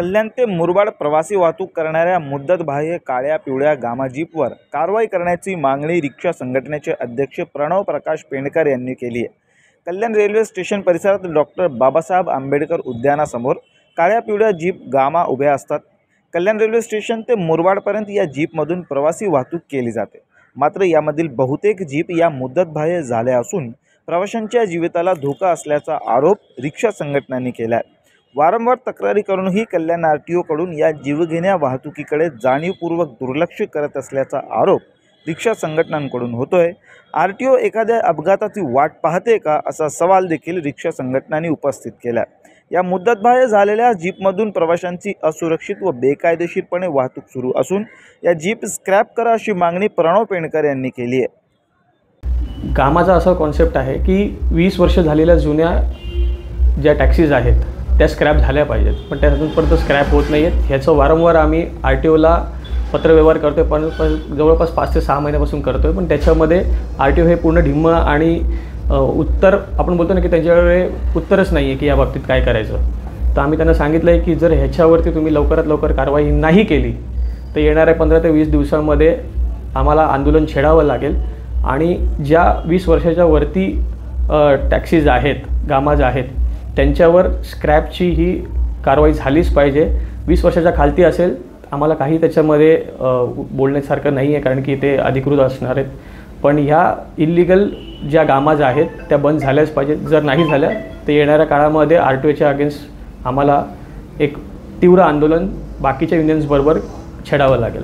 कल्याण ते मुरबाड प्रवासी वाहतूक करणाऱ्या मुदतबाह्य काळ्या पिवळ्या गामा जीपवर कारवाई करण्याची मागणी रिक्षा संघटनेचे अध्यक्ष प्रणव प्रकाश पेंडकर यांनी केली आहे। कल्याण रेल्वे स्टेशन परिसरात डॉक्टर बाबासाहेब आंबेडकर उद्यानासमोर काळ्या पिवळ्या जीप गामा उभ्या असतात। कल्याण रेल्वे स्टेशन ते मुरबाडपर्यंत या जीपमधून प्रवासी वाहतूक केली जाते। मात्र यामधील बहुतेक जीप या मुदतबाह्य झाल्या असून प्रवाशांच्या जीविताला धोका असल्याचा आरोप रिक्षा संघटनांनी केला आहे। वारंवार तक्रारी करूनही कल्याण आरटीओ कडून या जीवघेण्या वाहतुकीकडे जाणीवपूर्वक दुर्लक्ष करत असल्याचा आरोप रिक्षा संघटनांकडून होतोय। आरटीओ एखाद्या अपघाताची वाट पाहते का असा सवाल देखील रिक्षा संघटनांनी उपस्थित केला। या मुदतबाह्य झालेल्या जीपमधून प्रवाशांची असुरक्षित व बेकायदेशीरपणे वाहतूक सुरू असून या जीप स्क्रॅप करा अशी मागणी प्रणव पेंडकर यांनी केली आहे। गामाचा असा कॉन्सेप्ट आहे की 20 वर्ष झालेल्या जुन्या ज्या टॅक्सीज आहेत त्या स्क्रॅप झाल्या पाहिजेत, पण त्या अजूनपर्यंत स्क्रॅप होत नाही आहेत। ह्याचं वारंवार आम्ही आरटीओला पत्रव्यवहार करतोय, पण जवळपास 5 ते 6 महिन्यापासून करतोय, पण त्याच्यामध्ये आरटीओ हे पूर्ण ढिम्म आणि उत्तर आपण बोलतो ना की त्यांच्याकडे उत्तरच नाही आहे की या बाबतीत काय करायचं। तर आम्ही त्यांना सांगितलं आहे की जर ह्याच्यावरती तुम्ही लवकरात लवकर कारवाई नाही केली तर येणाऱ्या 15 ते 20 दिवसांमध्ये आम्हाला आंदोलन छेडावं लागेल आणि ज्या 20 वर्षाच्या वरती टॅक्सीज आहेत, गामाज आहेत, त्यांच्यावर स्क्रॅपची ही कारवाई झालीच पाहिजे। 20 वर्षाच्या खालती असेल आम्हाला काही त्याच्यामध्ये बोलण्यासारखं नाही आहे, कारण की ते अधिकृत असणार आहेत, पण ह्या इल्लीगल ज्या गामाज आहेत त्या बंद झाल्याच पाहिजेत। जर नाही झाल्या तर येणाऱ्या काळामध्ये आरटीओच्या अगेन्स्ट आम्हाला एक तीव्र आंदोलन बाकीच्या युनियन्सबरोबर छेडावं लागेल।